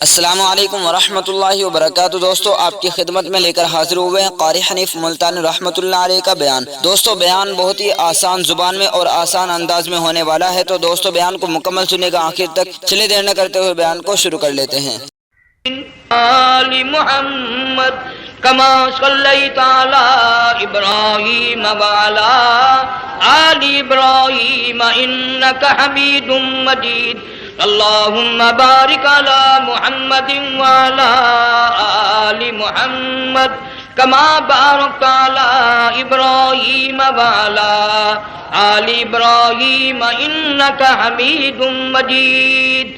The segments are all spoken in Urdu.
السلام علیکم ورحمۃ اللہ وبرکاتہ۔ دوستو آپ کی خدمت میں لے کر حاضر ہوئے ہیں قاری حنیف ملتانی رحمۃ اللہ علیہ کا بیان۔ دوستو بیان بہت ہی آسان زبان میں اور آسان انداز میں ہونے والا ہے، تو دوستو بیان کو مکمل سننے گا آخر تک۔ چلے دیر نہ کرتے ہوئے بیان کو شروع کر لیتے ہیں۔ آل محمد کما صلیت علی ابراہیم وعلی آل ابراہیم انک حمید مجید۔ اللہم بارک علی محمد وعلی آل محمد کما بارکت علی ابراہیم وعلی آل ابراہیم انک حمید مجید۔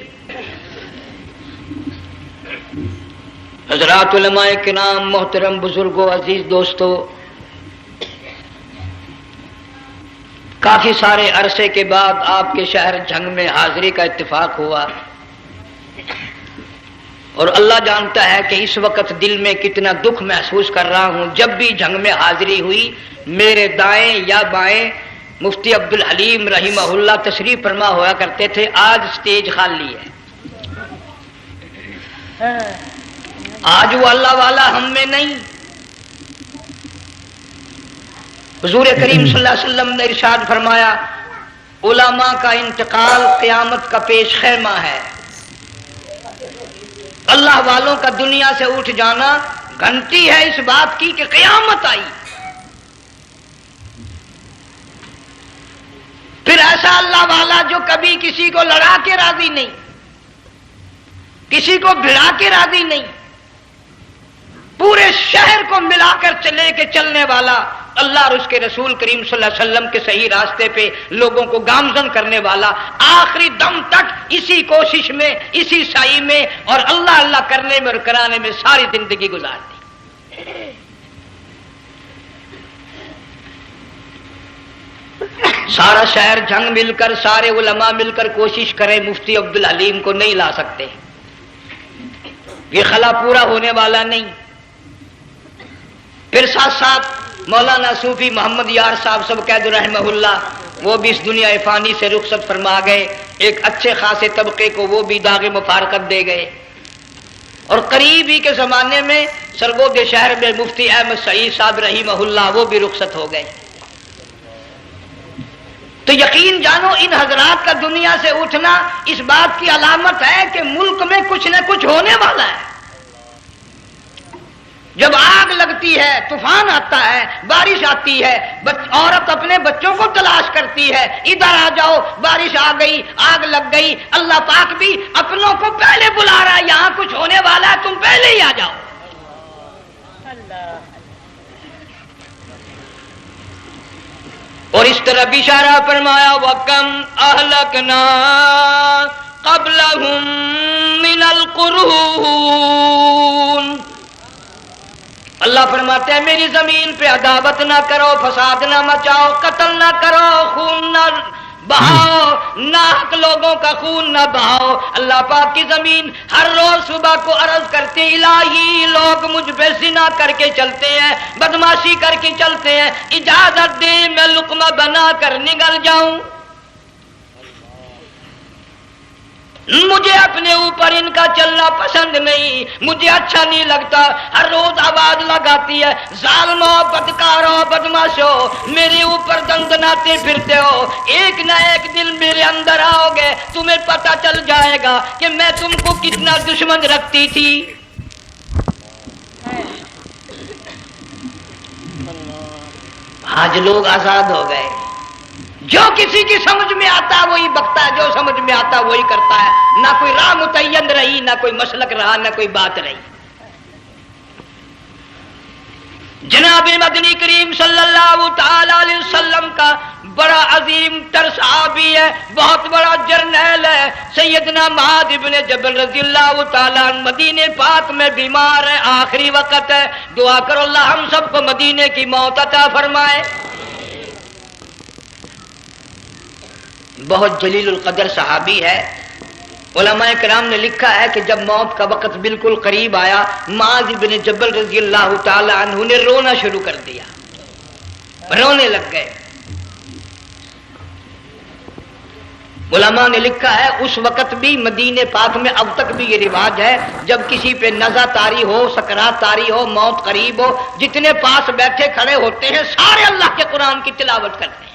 حضرات علماء کرام، محترم بزرگوں، عزیز دوستو، کافی سارے عرصے کے بعد آپ کے شہر جھنگ میں حاضری کا اتفاق ہوا، اور اللہ جانتا ہے کہ اس وقت دل میں کتنا دکھ محسوس کر رہا ہوں۔ جب بھی جھنگ میں حاضری ہوئی، میرے دائیں یا بائیں مفتی عبدالحلیم رحمہ اللہ تشریف فرما ہوا کرتے تھے۔ آج سٹیج خالی ہے۔ آج وہ اللہ والا ہم میں نہیں۔ حضور کریم صلی اللہ علیہ وسلم نے ارشاد فرمایا، علماء کا انتقال قیامت کا پیش خیمہ ہے۔ اللہ والوں کا دنیا سے اٹھ جانا گھنٹی ہے اس بات کی کہ قیامت آئی۔ پھر ایسا اللہ والا جو کبھی کسی کو لڑا کے راضی نہیں، کسی کو بھڑا کے راضی نہیں، پورے شہر کو ملا کر چلے کے چلنے والا، اللہ اور اس کے رسول کریم صلی اللہ علیہ وسلم کے صحیح راستے پہ لوگوں کو گامزن کرنے والا، آخری دم تک اسی کوشش میں، اسی سعی میں اور اللہ اللہ کرنے میں اور کرانے میں ساری زندگی گزار دی۔ سارا شہر جھنگ مل کر، سارے علماء مل کر کوشش کریں، مفتی عبدالحلیم کو نہیں لا سکتے۔ یہ خلا پورا ہونے والا نہیں۔ پھر ساتھ ساتھ مولانا صوفی محمد یار صاحب سب قید رحمہ اللہ، وہ بھی اس دنیا فانی سے رخصت فرما گئے۔ ایک اچھے خاصے طبقے کو وہ بھی داغ مفارقت دے گئے، اور قریب ہی کے زمانے میں سرگود شہر میں مفتی احمد سعید صاحب رحمہ اللہ وہ بھی رخصت ہو گئے۔ تو یقین جانو ان حضرات کا دنیا سے اٹھنا اس بات کی علامت ہے کہ ملک میں کچھ نہ کچھ ہونے والا ہے۔ جب آگ لگتی ہے، طوفان آتا ہے، بارش آتی ہے، عورت اپنے بچوں کو تلاش کرتی ہے، ادھر آ جاؤ، بارش آ گئی، آگ لگ گئی، اللہ پاک بھی اپنوں کو پہلے بلا رہا ہے، یہاں کچھ ہونے والا ہے، تم پہلے ہی آ جاؤ۔ اور اس طرح اشارہ فرمایا، وَكَمْ أَهْلَكْنَا قَبْلَهُمْ مِنَ الْقُرُونِ۔ اللہ فرماتے ہیں میری زمین پہ عداوت نہ کرو، فساد نہ مچاؤ، قتل نہ کرو، خون نہ بہاؤ، ناحق لوگوں کا خون نہ بہاؤ۔ اللہ پاک کی زمین ہر روز صبح کو عرض کرتے، الہی لوگ مجھ پہ زنا کر کے چلتے ہیں، بدماشی کر کے چلتے ہیں، اجازت دے میں لقمہ بنا کر نگل جاؤں۔ مجھے اپنے اوپر ان کا چلنا پسند نہیں، مجھے اچھا نہیں لگتا۔ ہر روز آواز لگاتی ہے، ظالمو، بدکارو، بدماشو، میرے اوپر دندناتے پھرتے ہو، ایک نہ ایک دن میرے اندر آؤ گے، تمہیں پتہ چل جائے گا کہ میں تم کو کتنا دشمن رکھتی تھی۔ آج لوگ آزاد ہو گئے، جو کسی کی سمجھ میں آتا ہے وہی بکتا ہے، جو سمجھ میں آتا ہے وہی کرتا ہے، نہ کوئی راہ متعین رہی، نہ کوئی مسلک رہا، نہ کوئی بات رہی۔ جناب مدنی کریم صلی اللہ تعالی علیہ وسلم کا بڑا عظیم تر صحابی ہے، بہت بڑا جرنیل ہے، سیدنا معاذ ابن جبل رضی اللہ تعالی عنہ، مدینے پاک میں بیمار ہے، آخری وقت ہے، دعا کرو اللہ ہم سب کو مدینے کی موت عطا فرمائے۔ بہت جلیل القدر صحابی ہے۔ علماء کرام نے لکھا ہے کہ جب موت کا وقت بالکل قریب آیا، معاذ بن جبل رضی اللہ تعالی عنہ نے رونا شروع کر دیا، رونے لگ گئے۔ علماء نے لکھا ہے اس وقت بھی مدینے پاک میں اب تک بھی یہ رواج ہے، جب کسی پہ نزع طاری ہو، سکرات طاری ہو، موت قریب ہو، جتنے پاس بیٹھے کھڑے ہوتے ہیں سارے اللہ کے قرآن کی تلاوت کرتے ہیں۔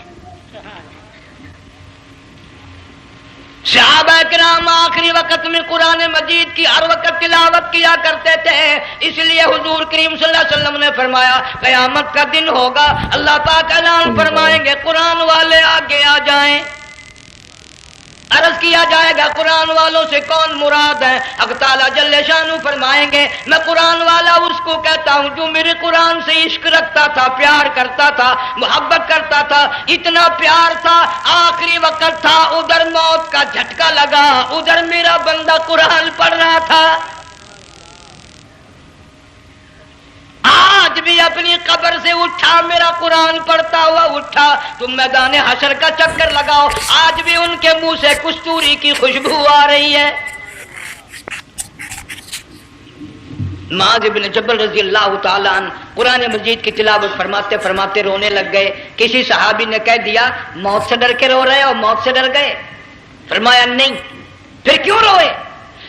صحابہ کرام آخری وقت میں قرآن مجید کی ہر وقت تلاوت کیا کرتے تھے، اس لیے حضور کریم صلی اللہ علیہ وسلم نے فرمایا قیامت کا دن ہوگا، اللہ پاک اعلان فرمائیں گے قرآن والے آگے آ جائیں۔ عرض کیا جائے گا قرآن والوں سے کون مراد ہے؟ حق تعالیٰ جل شانہ فرمائیں گے میں قرآن والا اس کو کہتا ہوں جو میرے قرآن سے عشق رکھتا تھا، پیار کرتا تھا، محبت کرتا تھا، اتنا پیار تھا آخری وقت تھا، ادھر موت کا جھٹکا لگا، ادھر میرا بندہ قرآن پڑھ رہا تھا، آج بھی اپنی قبر سے اٹھا میرا قرآن پڑھتا ہوا اٹھا، تم میدان حشر کا چکر لگاؤ، آج بھی ان کے منہ سے کستوری کی خوشبو آ رہی ہے۔ معاذ بن جبل رضی اللہ تعالیٰ عنہ قرآن مجید کی تلاوت فرماتے فرماتے رونے لگ گئے۔ کسی صحابی نے کہہ دیا موت سے ڈر کے رو رہے ہو، موت سے ڈر گئے؟ فرمایا نہیں۔ پھر کیوں روئے؟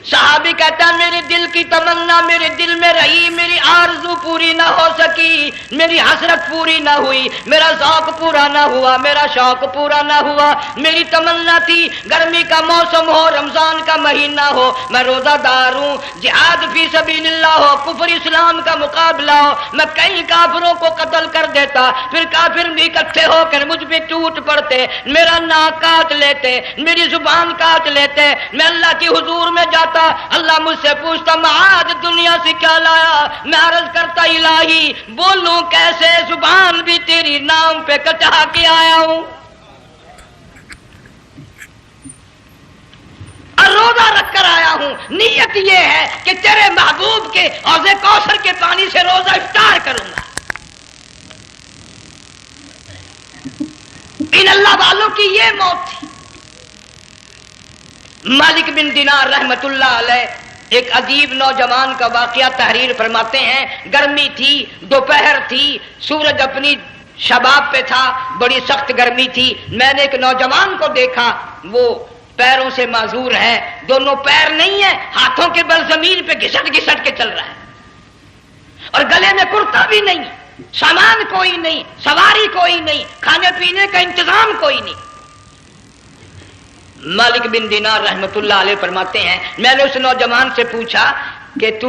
صحابی کہتا ہے میرے دل کی تمنا میرے دل میں رہی، میری آرزو پوری نہ ہو سکی، میری حسرت پوری نہ ہوئی، میرا ذوق پورا نہ ہوا، میرا شوق پورا نہ ہوا، میری تمنا تھی گرمی کا موسم ہو، رمضان کا مہینہ ہو، میں روزہ دار ہوں، جہاد فی سبیل اللہ ہو، کفر اسلام کا مقابلہ ہو، میں کئی کافروں کو قتل کر دیتا، پھر کافر بھی اکٹھے ہو کر مجھ پہ ٹوٹ پڑتے، میرا ناک کاٹ لیتے، میری زبان کاٹ لیتے، میں اللہ کی حضور میں جاتا، اللہ مجھ سے پوچھتا معاذ دنیا سے کیا لایا؟ میں عرض کرتا الہی بولوں کیسے، زبان بھی تیری نام پہ کٹا کے آیا ہوں، اور روزہ رکھ کر آیا ہوں، نیت یہ ہے کہ تیرے محبوب کے حوض کوثر کے پانی سے روزہ افطار کروں گا۔ ان اللہ والوں کی یہ موت تھی۔ مالک بن دینار رحمت اللہ علیہ ایک عجیب نوجوان کا واقعہ تحریر فرماتے ہیں، گرمی تھی، دوپہر تھی، سورج اپنی شباب پہ تھا، بڑی سخت گرمی تھی، میں نے ایک نوجوان کو دیکھا، وہ پیروں سے معذور ہے، دونوں پیر نہیں ہیں، ہاتھوں کے بل زمین پہ گھسٹ گھسٹ کے چل رہا ہے، اور گلے میں کرتا بھی نہیں، سامان کوئی نہیں، سواری کوئی نہیں، کھانے پینے کا انتظام کوئی نہیں۔ مالک بن دینار رحمت اللہ علیہ فرماتے ہیں میں نے اس نوجوان سے پوچھا کہ تو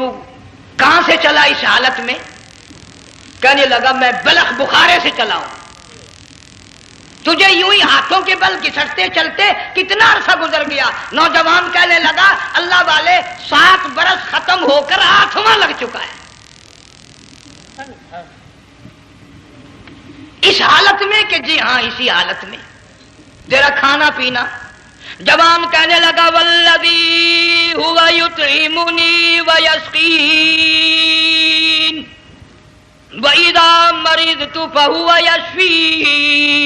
کہاں سے چلا اس حالت میں؟ کہنے لگا میں بلخ بخارے سے چلا ہوں۔ تجھے یوں ہی ہاتھوں کے بل گھسٹتے چلتے کتنا عرصہ گزر گیا؟ نوجوان کہنے لگا اللہ والے 7 برس ختم ہو کر 8واں لگ چکا ہے۔ اس حالت میں کہ جی ہاں اسی حالت میں، تیرا کھانا پینا۔ جوان کہنے لگا والذی ہوا یطعمنی ویسقین وَإِذَا مَرِضْتُ فَهُوَ يَشْفِينِ،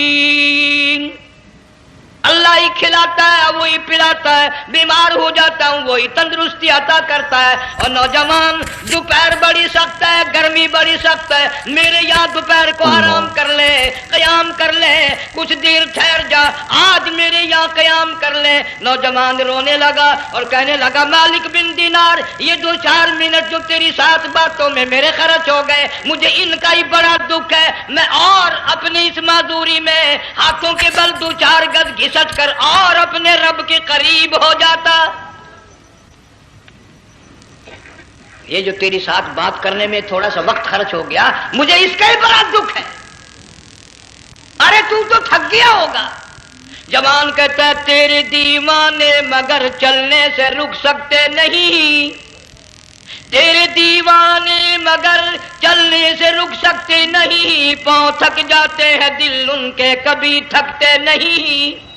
اللہ ہی کھلاتا ہے وہی پلاتا ہے، بیمار ہو جاتا ہوں وہی تندرستی عطا کرتا ہے۔ اور نوجوان دوپہر بڑی سخت ہے، گرمی بڑی سخت ہے، میرے یہاں دوپہر کو آرام کر لے، قیام کر لے، کچھ دیر ٹھہر جا، آج میرے یہاں قیام کر لے۔ نوجوان رونے لگا اور کہنے لگا مالک بن دینار یہ 2-4 منٹ جو تیری ساتھ باتوں میں میرے خرچ ہو گئے، مجھے ان کا ہی بڑا دکھ ہے، میں اور اپنی اس معذوری میں ہاتھوں کے بل 2-4 گز گھسٹ کر اور اپنے رب کے قریب ہو جاتا۔ یہ جو تیری ساتھ بات کرنے میں تھوڑا سا وقت خرچ ہو گیا، مجھے اس کا ہی بڑا دکھ ہے۔ ارے تو تھک گیا ہوگا۔ جوان کہتا ہے تیرے دیوانے مگر چلنے سے رک سکتے نہیں، تیرے دیوانے مگر چلنے سے رک سکتے نہیں، پاؤں تھک جاتے ہیں دل ان کے کبھی تھکتے نہیں۔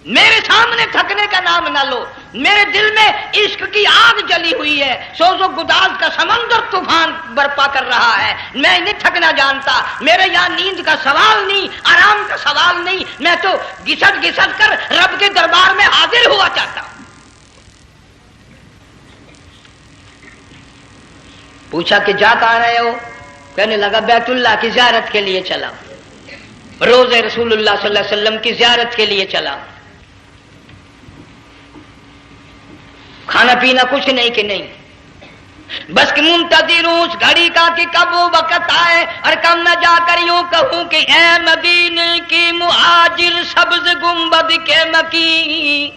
میرے سامنے تھکنے کا نام نہ لو، میرے دل میں عشق کی آگ جلی ہوئی ہے، سوز و گداز کا سمندر طوفان برپا کر رہا ہے، میں انہیں تھکنا جانتا، میرے یہاں نیند کا سوال نہیں، آرام کا سوال نہیں، میں تو گھسٹ گھسٹ کر رب کے دربار میں حاضر ہوا چاہتا ہوں۔ پوچھا کہ جا کہاں رہے ہو؟ کہنے لگا بیت اللہ کی زیارت کے لیے چلا، روز رسول اللہ صلی اللہ علیہ وسلم کی زیارت کے لیے چلا۔ کھانا پینا کچھ نہیں کہ نہیں، بس کہ منتظر ہوں اس گھڑی کا کہ کب وہ وقت آئے اور کب میں جا کر یوں کہوں کہ اے مدینے کی مہاجر سبز گنبد کے مکی،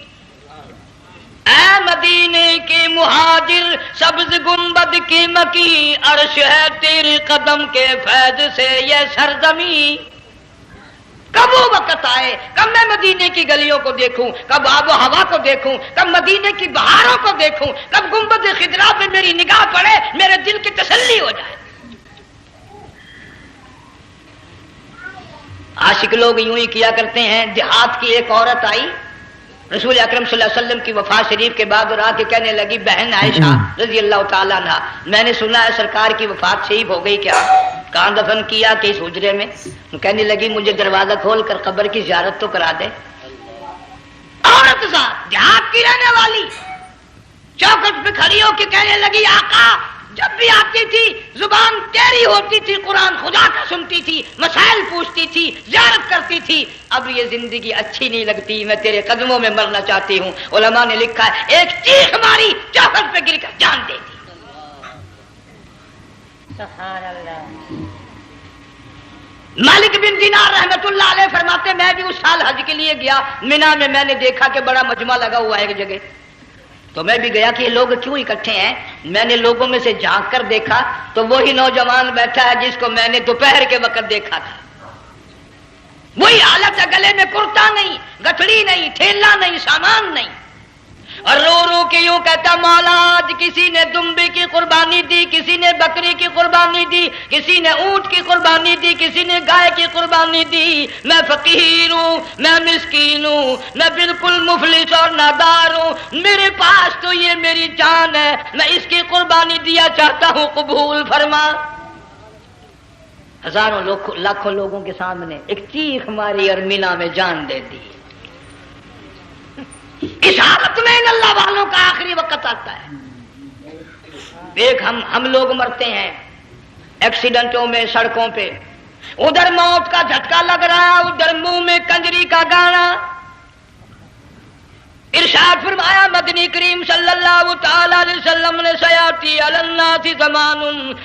اے مدینے کے مہاجر سبز گنبد کی مکی، عرش ہے تیرے قدم کے فیض سے یہ سرزمین۔ کب وہ وقت آئے، کب میں مدینے کی گلیوں کو دیکھوں، کب آب و ہوا کو دیکھوں، کب مدینے کی بہاروں کو دیکھوں، کب گنبد خضرا پہ میری نگاہ پڑے، میرے دل کی تسلی ہو جائے۔ عاشق لوگ یوں ہی کیا کرتے ہیں۔ دیہات کی ایک عورت آئی رسول اکرم صلی اللہ علیہ وسلم کی وفات شریف کے بعد اور آ کے کہنے لگی بہن عائشہ رضی اللہ تعالیٰ عنہ، میں نے سنا ہے سرکار کی وفات شریف ہو گئی، کیا کہاں دفن کیا کہ اس حجرے میں؟ کہنے لگی مجھے دروازہ کھول کر قبر کی زیارت تو کرا دے۔ عورت ساتھ دیہات کی رہنے والی چوکٹ پہ کھڑی ہو کے کہنے لگی آقا جب بھی آتی تھی زبان تیری ہوتی تھی، قرآن خدا کا سنتی تھی، مسائل پوچھتی تھی، زیارت کرتی تھی، اب یہ زندگی اچھی نہیں لگتی، میں تیرے قدموں میں مرنا چاہتی ہوں۔ علماء نے لکھا ہے ایک چیخ ماری، چوکٹ پہ گر کر جان دے دی۔ سبحان اللہ۔ مالک بن دینار رحمت اللہ علیہ فرماتے میں بھی اس سال حج کے لیے گیا، مینا میں میں نے دیکھا کہ بڑا مجمع لگا ہوا ہے ایک جگہ، تو میں بھی گیا کہ یہ لوگ کیوں اکٹھے ہیں۔ میں نے لوگوں میں سے جھانک کر دیکھا تو وہی نوجوان بیٹھا ہے جس کو میں نے دوپہر کے وقت دیکھا تھا، وہی حالت ہے، گلے میں کرتا نہیں، گٹھڑی نہیں، ٹھیلا نہیں، سامان نہیں، اور رو رو کے یوں کہتا مولا آج کسی نے دمبی کی قربانی دی، کسی نے بکری کی قربانی دی، کسی نے اونٹ کی قربانی دی، کسی نے گائے کی قربانی دی، میں فقیر ہوں، میں مسکین ہوں، میں بالکل مفلس اور نادار ہوں، میرے پاس تو یہ میری جان ہے، میں اس کی قربانی دیا چاہتا ہوں، قبول فرما۔ ہزاروں لاکھوں لوگوں کے سامنے ایک چیخ ماری اور مینا میں جان دے دی۔ اس حالت میں ان اللہ والوں کا آخری وقت آتا ہے۔ ایک ہم لوگ مرتے ہیں ایکسیڈنٹوں میں، سڑکوں پہ، ادھر موت کا جھٹکا لگ رہا ہے، ادھر منہ میں کنجری کا گانا۔ ارشاد فرمایا مدنی کریم صلی اللہ تعالی علیہ وسلم نے سیاتی علی الناس زمان،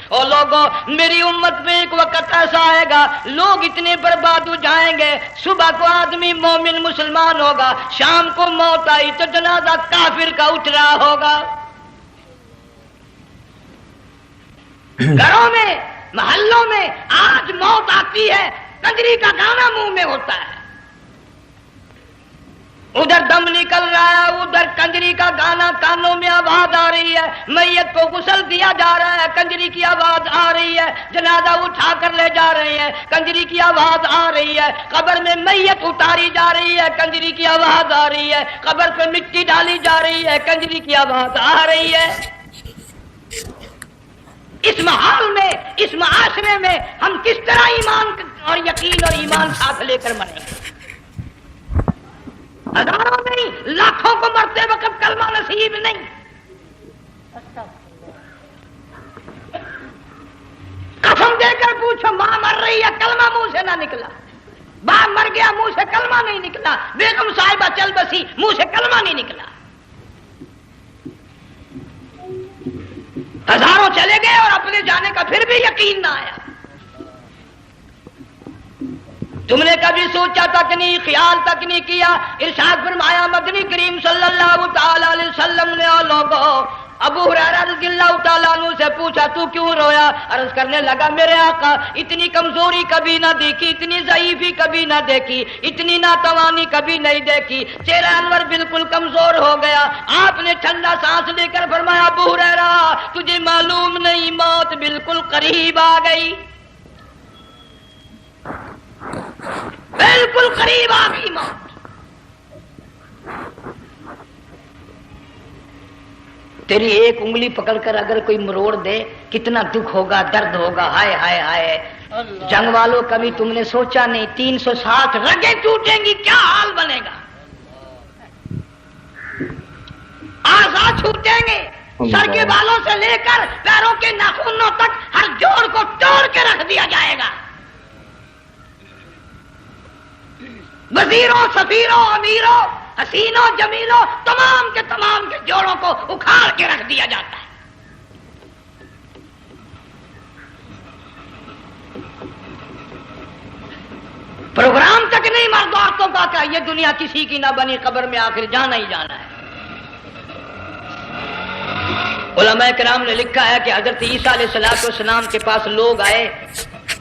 اور لوگوں میری امت میں ایک وقت ایسا آئے گا لوگ اتنے برباد ہو جائیں گے، صبح کو آدمی مومن مسلمان ہوگا، شام کو موت آئی تو جنازہ کافر کا اٹھ رہا ہوگا۔ گھروں میں، محلوں میں آج موت آتی ہے، کنجری کا گانا منہ میں ہوتا ہے، ادھر دم نکل رہا ہے، ادھر کنجری کا گانا کانوں میں آواز آ رہی ہے، میت کو غسل دیا جا رہا ہے، کنجری کی آواز آ رہی ہے، جنازہ اٹھا کر لے جا رہے ہیں، کنجری کی آواز آ رہی ہے، قبر میں میت اتاری جا رہی ہے، کنجری کی آواز آ رہی ہے، قبر پہ مٹی ڈالی جا رہی ہے، کنجری کی آواز آ رہی ہے۔ اس ماحول میں، اس معاشرے میں ہم کس طرح ایمان اور یقین اور ایمان ساتھ لے کر مریں گے؟ ہزاروں نہیں لاکھوں کو مرتے وقت کلمہ نصیب نہیں۔ قسم دے کر پوچھو ماں مر رہی ہے، کلمہ منہ سے نہ نکلا، باپ مر گیا منہ سے کلمہ نہیں نکلا، بیگم صاحبہ چل بسی منہ سے کلمہ نہیں نکلا، ہزاروں چلے گئے اور اپنے جانے کا پھر بھی یقین نہ آیا۔ تم نے کبھی سوچا تک نہیں، خیال تک نہیں کیا۔ ارشاد فرمایا مدنی کریم صلی اللہ تعالی علیہ وسلم نے اور لوگوں ابو ہریرہ رضی اللہ تعالیٰ عنہ سے پوچھا تو کیوں رویا؟ عرض کرنے لگا میرے آقا اتنی کمزوری کبھی نہ دیکھی، اتنی ضعیفی کبھی نہ دیکھی، اتنی ناتوانی کبھی نہیں دیکھی، چہرہ انور بالکل کمزور ہو گیا۔ آپ نے ٹھنڈا سانس لے کر فرمایا ابو ہریرہ تجھے معلوم نہیں موت بالکل قریب آ گئی، بالکل قریب آ گئی موت۔ تیری ایک انگلی پکڑ کر اگر کوئی مروڑ دے کتنا دکھ ہوگا، درد ہوگا، ہائے ہائے ہائے۔ جنگ والوں کبھی تم نے سوچا نہیں 360 رگیں ٹوٹیں گی کیا حال بنے گا، اعضاء چھوٹیں گے، سر کے بالوں سے لے کر پیروں کے ناخنوں تک ہر جوڑ کو توڑ کے رکھ دیا جائے گا۔ وزیروں، سفیروں، امیروں، حسینوں جمیلوں تمام کے جوڑوں کو اکھاڑ کے رکھ دیا جاتا ہے۔ پروگرام تک نہیں مرد عورتوں کا کہ یہ دنیا کسی کی نہ بنی، قبر میں آخر جانا ہی جانا ہے۔ علماء کرام نے لکھا ہے کہ حضرت عیسیٰ علیہ السلام کے پاس لوگ آئے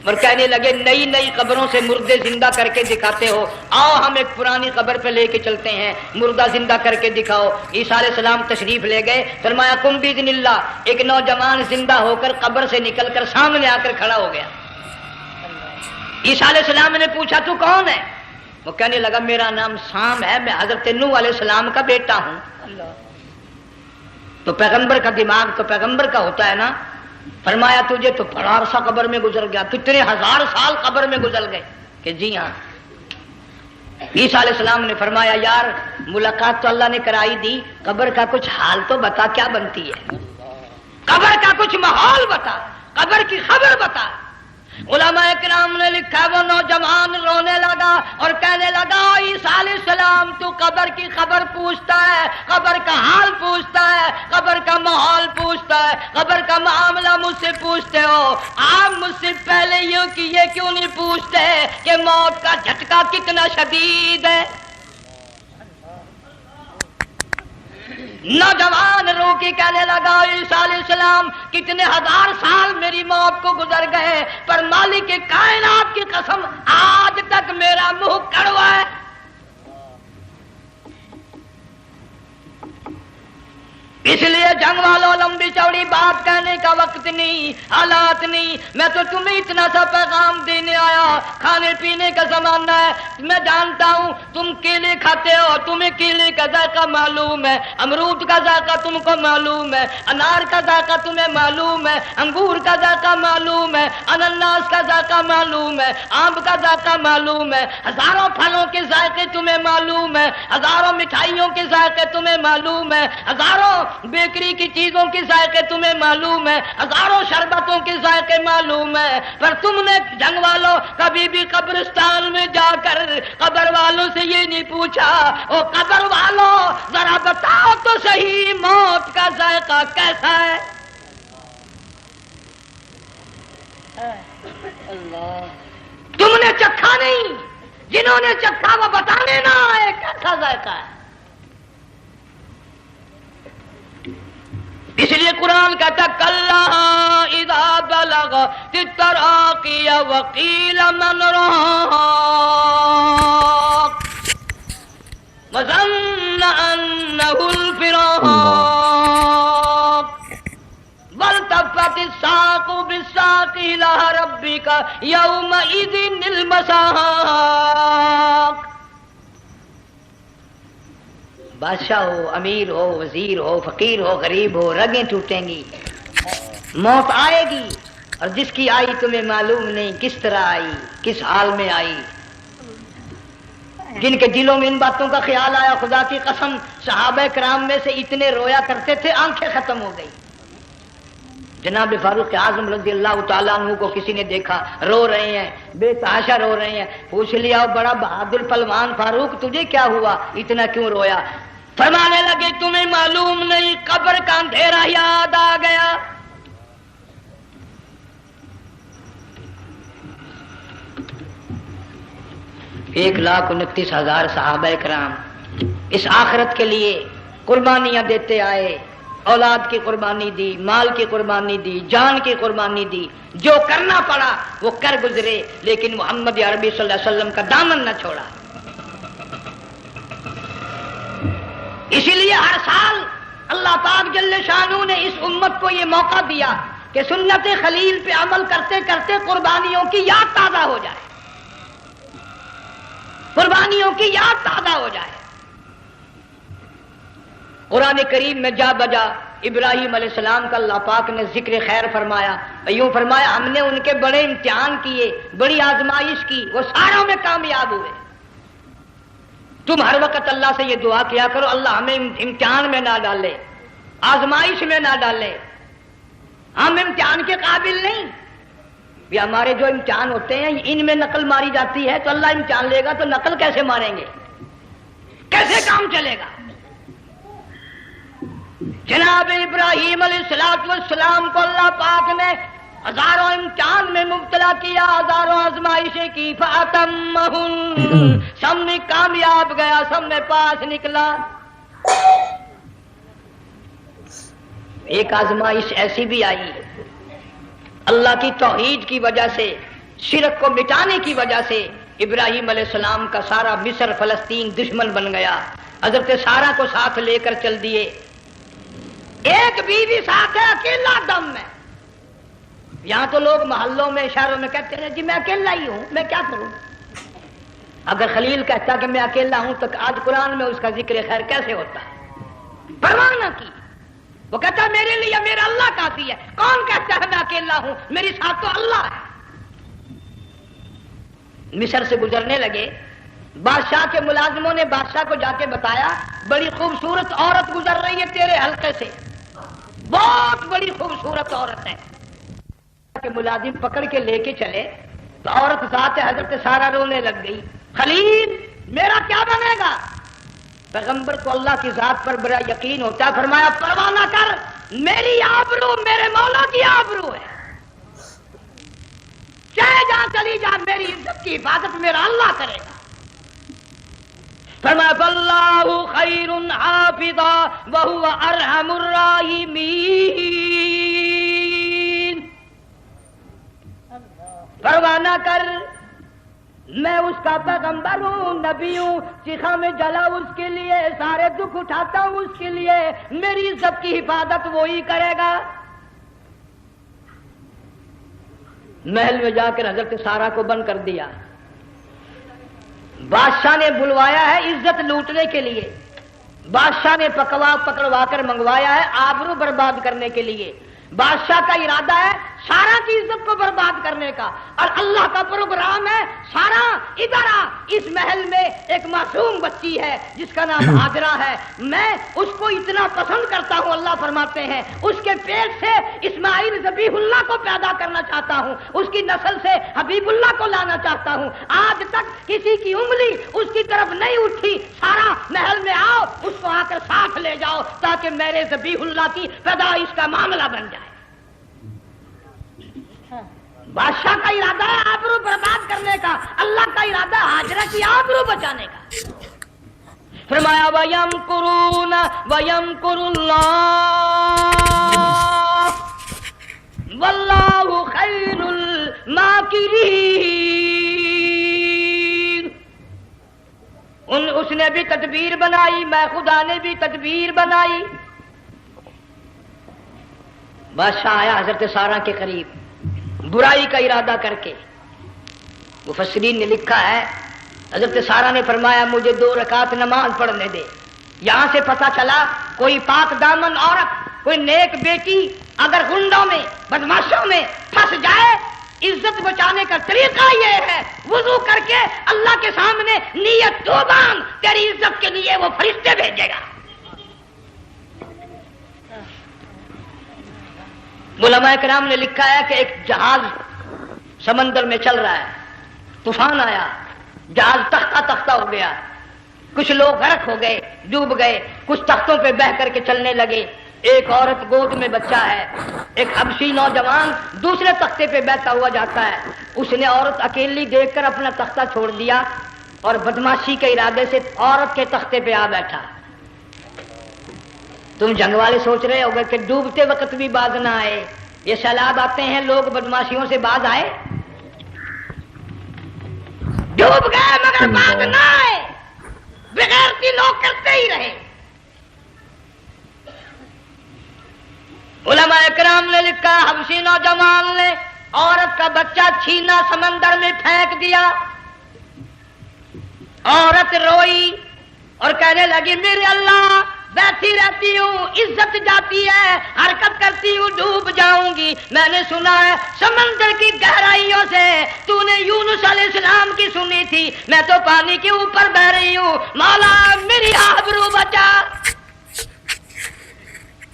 اور کہنے لگے نئی قبروں سے مردے زندہ کر کے دکھاتے ہو، آؤ ہم ایک پرانی قبر پہ لے کے چلتے ہیں، مردہ زندہ کر کے دکھاؤ۔ عیسیٰ علیہ السلام تشریف لے گئے، فرمایا قم باذن اللہ، ایک نوجوان زندہ ہو کر قبر سے نکل کر سامنے آ کر کھڑا ہو گیا۔ عیسیٰ علیہ السلام نے پوچھا تو کون ہے؟ وہ کہنے لگا میرا نام سام ہے، میں حضرت نوح علیہ السلام کا بیٹا ہوں۔ تو پیغمبر کا دماغ تو پیغمبر کا ہوتا ہے نا۔ فرمایا تجھے تو بڑا عرصہ قبر میں گزر گیا، کتنے ہزار سال قبر میں گزر گئے؟ کہ جی ہاں۔ عیسیٰ علیہ السلام نے فرمایا یار ملاقات تو اللہ نے کرائی دی، قبر کا کچھ حال تو بتا، کیا بنتی ہے؟ قبر کا کچھ ماحول بتا، قبر کی خبر بتا۔ علماء کرام نے لکھا وہ نوجوان رونے لگا اور کہنے لگا عیسیٰ علیہ السلام تو قبر کی خبر پوچھتا ہے، قبر کا حال پوچھتا ہے، قبر کا ماحول پوچھتا ہے، قبر کا معاملہ مجھ سے پوچھتے ہو، آپ مجھ سے پہلے یہ کیوں نہیں پوچھتے کہ موت کا جھٹکا کتنا شدید ہے؟ نوجوان رو کے کہنے لگا عیسیٰ علیہ السلام کتنے ہزار سال میری موت کو گزر گئے، پر مالک کائنات کی قسم آج تک میرا منہ کڑوا ہے۔ اس لیے جنگ والوں لمبی چوڑی بات کہنے کا وقت نہیں، حالات نہیں، میں تو تمہیں اتنا سا پیغام دینے آیا۔ کھانے پینے کا زمانہ ہے، میں جانتا ہوں تم کیلے کھاتے ہو، تمہیں کیلے کا ذائقہ معلوم ہے، امرود کا ذائقہ تم کو معلوم ہے، انار کا ذائقہ تمہیں معلوم ہے، انگور کا ذائقہ معلوم ہے، انناس کا ذائقہ معلوم ہے، آم کا ذائقہ معلوم ہے، ہزاروں پھلوں کے ذائقے تمہیں معلوم ہے، ہزاروں مٹھائیوں کے ذائقے تمہیں معلوم ہے، ہزاروں بیکری کی چیزوں کے ذائقے تمہیں معلوم ہے، ہزاروں شربتوں کے ذائقے معلوم ہے، پر تم نے جنگ والوں کبھی بھی قبرستان میں جا کر قبر والوں سے یہ نہیں پوچھا او قبر والوں ذرا بتاؤ تو صحیح موت کا ذائقہ کیسا ہے؟ تم نے چکھا نہیں، جنہوں نے چکھا وہ بتانے نہ آئے کیسا ذائقہ ہے۔ اس لیے قرآن کہتا کلا اذا بلغت التراقی وقیل من راق وظن انه الفراق والتفت الساق بالساق الى ربك يومئذ المساق۔ بادشاہ ہو، امیر ہو، وزیر ہو، فقیر ہو، غریب ہو، رگیں ٹوٹیں گی، موت آئے گی، اور جس کی آئی تمہیں معلوم نہیں کس طرح آئی، کس حال میں آئی۔ جن کے دلوں میں ان باتوں کا خیال آیا خدا کی قسم صحابہ کرام میں سے اتنے رویا کرتے تھے آنکھیں ختم ہو گئی۔ جناب فاروق اعظم رضی اللہ تعالیٰ عنہ کو کسی نے دیکھا رو رہے ہیں، بے تحاشا رو رہے ہیں، پوچھ لیا بڑا بہادر پہلوان فاروق تجھے کیا ہوا، اتنا کیوں رویا؟ فرمانے لگے تمہیں معلوم نہیں قبر کا اندھیرا یاد آ گیا۔ ایک 1,29,000 صحابہ کرام اس آخرت کے لیے قربانیاں دیتے آئے، اولاد کی قربانی دی، مال کی قربانی دی، جان کی قربانی دی، جو کرنا پڑا وہ کر گزرے، لیکن محمد عربی صلی اللہ علیہ وسلم کا دامن نہ چھوڑا۔ اسی لیے ہر سال اللہ پاک جل شانہ نے اس امت کو یہ موقع دیا کہ سنت خلیل پہ عمل کرتے کرتے قربانیوں کی یاد تازہ ہو جائے، قربانیوں کی یاد تازہ ہو جائے۔ قرآن کریم میں جا بجا ابراہیم علیہ السلام کا اللہ پاک نے ذکر خیر فرمایا، یوں فرمایا ہم نے ان کے بڑے امتحان کیے، بڑی آزمائش کی، وہ ساروں میں کامیاب ہوئے۔ تم ہر وقت اللہ سے یہ دعا کیا کرو اللہ ہمیں امتحان میں نہ ڈالے، آزمائش میں نہ ڈالے، ہم امتحان کے قابل نہیں۔ یہ ہمارے جو امتحان ہوتے ہیں ان میں نقل ماری جاتی ہے تو اللہ امتحان لے گا تو نقل کیسے ماریں گے؟ کیسے کام چلے گا؟ جناب ابراہیم علیہ السلام کو اللہ پاک نے ہزاروں امتحان میں مبتلا کیا، ہزاروں آزمائشیں کی، فَأَتَمَّهُنَّ، سب میں کامیاب گیا، سب میں پاس نکلا۔ ایک آزمائش ایسی بھی آئی اللہ کی توحید کی وجہ سے، شرک کو مٹانے کی وجہ سے ابراہیم علیہ السلام کا سارا مصر فلسطین دشمن بن گیا۔ حضرت سارہ کو ساتھ لے کر چل دیے، ایک بیوی ساتھ ہے، اکیلا دم میں۔ یہاں تو لوگ محلوں میں شہروں میں کہتے ہیں جی میں اکیلا ہی ہوں، میں کیا کروں؟ اگر خلیل کہتا کہ میں اکیلا ہوں تو آج قرآن میں اس کا ذکر خیر کیسے ہوتا؟ پرواہ نہ کی، وہ کہتا میرے لیے میرا اللہ کافی ہے۔ کون کہتا ہے میں اکیلا ہوں؟ میری ساتھ تو اللہ ہے۔ مصر سے گزرنے لگے، بادشاہ کے ملازموں نے بادشاہ کو جا کے بتایا بڑی خوبصورت عورت گزر رہی ہے تیرے حلقے سے، بہت بڑی خوبصورت عورت ہے۔ کہ ملازم پکڑ کے لے کے چلے تو عورت ذات حضرت سارہ رونے لگ گئی، خلیل میرا کیا بنے گا؟ پیغمبر کو اللہ کی ذات پر بڑا یقین ہوتا ہے، فرمایا پرواہ نہ کر، میری آبرو میرے مولا کی آبرو ہے، چاہے جہاں چلی جا میری عزت کی حفاظت میرا اللہ کرے گا۔ فرمایا فاللہ خیر حافظا وہو ارحم الراحمین، پرواہ نہ کر، میں اس کا پیغمبر ہوں، نبی ہوں، چیخا میں جلا اس کے لیے، سارے دکھ اٹھاتا ہوں اس کے لیے، میری عزت کی حفاظت وہی کرے گا۔ محل میں جا کر حضرت سارہ کو بند کر دیا، بادشاہ نے بلوایا ہے عزت لوٹنے کے لیے، بادشاہ نے پکڑوا کر منگوایا ہے آبرو برباد کرنے کے لیے۔ بادشاہ کا ارادہ ہے سارا کی عزت کو برباد کرنے کا، اور اللہ کا پروگرام ہے سارا ادھر آ، اس محل میں ایک معصوم بچی ہے جس کا نام ہاجرہ ہے، میں اس کو اتنا پسند کرتا ہوں، اللہ فرماتے ہیں اس کے پیٹ سے اسماعیل ذبیح اللہ کو پیدا کرنا چاہتا ہوں، اس کی نسل سے حبیب اللہ کو لانا چاہتا ہوں۔ آج تک کسی کی انگلی اس کی طرف نہیں اٹھی، سارا محل میں آؤ، اس کو آ کر ساتھ لے جاؤ تاکہ میرے ذبیح اللہ کی پیدائش کا معاملہ بن جائے۔ بادشاہ کا ارادہ ہے آبرو برباد کرنے کا، اللہ کا ارادہ ہاجرہ کی آبرو بچانے کا۔ فرمایا وَيَمْكُرُونَ وَيَمْكُرُ اللَّهُ وَاللَّهُ خَيْرُ الْمَاكِرِينَ، اس نے بھی تدبیر بنائی، میں خدا نے بھی تدبیر بنائی۔ بادشاہ آیا حضرت سارہ کے قریب برائی کا ارادہ کر کے، مفسرین نے لکھا ہے حضرت سارہ نے فرمایا مجھے 2 رکعت نماز پڑھنے دے۔ یہاں سے پتہ چلا کوئی پاک دامن عورت، کوئی نیک بیٹی اگر غنڈوں میں بدماشوں میں پھنس جائے، عزت بچانے کا طریقہ یہ ہے وضو کر کے اللہ کے سامنے نیت تو باندھ، تیری عزت کے لیے وہ فرشتے بھیجے گا۔ علماء کرام نے لکھا ہے کہ ایک جہاز سمندر میں چل رہا ہے، طوفان آیا، جہاز تختہ تختہ ہو گیا، کچھ لوگ غرق ہو گئے، ڈوب گئے، کچھ تختوں پہ بہ کر کے چلنے لگے۔ ایک عورت گود میں بچہ ہے، ایک حبشی نوجوان دوسرے تختے پہ بیٹھا ہوا جاتا ہے، اس نے عورت اکیلی دیکھ کر اپنا تختہ چھوڑ دیا اور بدماشی کے ارادے سے عورت کے تختے پہ آ بیٹھا۔ تم جنگ والے سوچ رہے ہوگے کہ ڈوبتے وقت بھی باز نہ آئے، یہ سیلاب آتے ہیں لوگ بدماشیوں سے باز آئے؟ ڈوب گئے مگر باز نہ آئے، بغیرتی لوگ کرتے ہی رہے۔ علماء کرام نے لکھا حبشی نوجوان نے عورت کا بچہ چھینا سمندر میں پھینک دیا، عورت روئی اور کہنے لگی میرے اللہ بیٹھی رہتی ہوں، عزت جاتی ہے، حرکت کرتی ہوں ڈوب جاؤں گی، میں نے سنا ہے سمندر کی گہرائیوں سے تو نے یونس علیہ السلام کی سنی تھی، میں تو پانی کے اوپر بہ رہی ہوں، مولا میری آبرو بچا،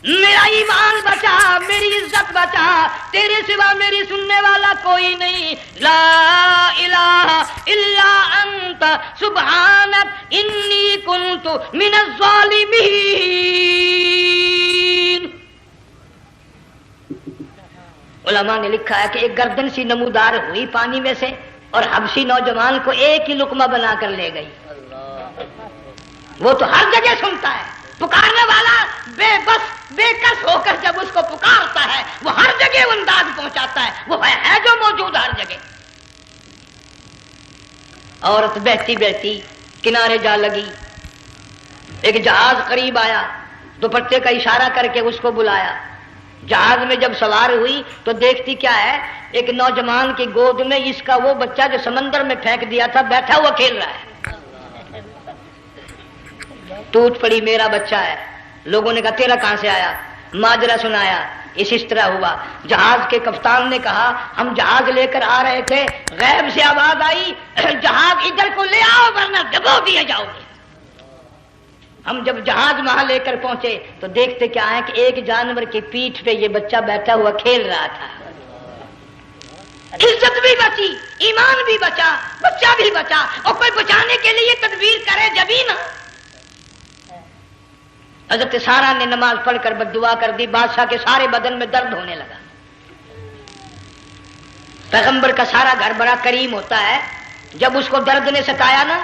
میرا ایمان بچا، میری عزت بچا، تیرے سوا میری سننے والا کوئی نہیں، لا الہ الا انت سبحانک انی کنت من الظالمین۔ علماء نے لکھا ہے کہ ایک گردن سی نمودار ہوئی پانی میں سے اور حبشی نوجوان کو ایک ہی لقمہ بنا کر لے گئی۔ وہ تو ہر جگہ سنتا ہے، پکارنے والا بے بس بے کس ہو کر جب اس کو پکارتا ہے وہ ہر جگہ انداز پہنچاتا ہے، وہ ہے جو موجود ہر جگہ۔ عورت بہتی بہتی کنارے جا لگی، ایک جہاز قریب آیا، دوپٹے کا اشارہ کر کے اس کو بلایا۔ جہاز میں جب سوار ہوئی تو دیکھتی کیا ہے، ایک نوجوان کی گود میں اس کا وہ بچہ جو سمندر میں پھینک دیا تھا بیٹھا ہوا کھیل رہا ہے۔ ٹوٹ پڑی، میرا بچہ ہے۔ لوگوں نے کہا تیرا کہاں سے آیا؟ ماجرا سنایا، اس طرح ہوا۔ جہاز کے کپتان نے کہا ہم جہاز لے کر آ رہے تھے، غیب سے آواز آئی جہاز ادھر کو لے آؤ ورنہ ڈبو دیے جاؤ گے۔ ہم جب جہاز وہاں لے کر پہنچے تو دیکھتے کیا ہے کہ ایک جانور کی پیٹھ پہ یہ بچہ بیٹھا ہوا کھیل رہا تھا۔ عزت بھی بچی، ایمان بھی بچا، بچہ بھی بچا، اور کوئی بچانے کے لیے تدبیر کرے جبھی نا۔ حضرت سارہ نے نماز پڑھ کر بددعا کر دی، بادشاہ کے سارے بدن میں درد ہونے لگا۔ پیغمبر کا سارا گھر بڑا کریم ہوتا ہے، جب اس کو درد نے ستایا نا،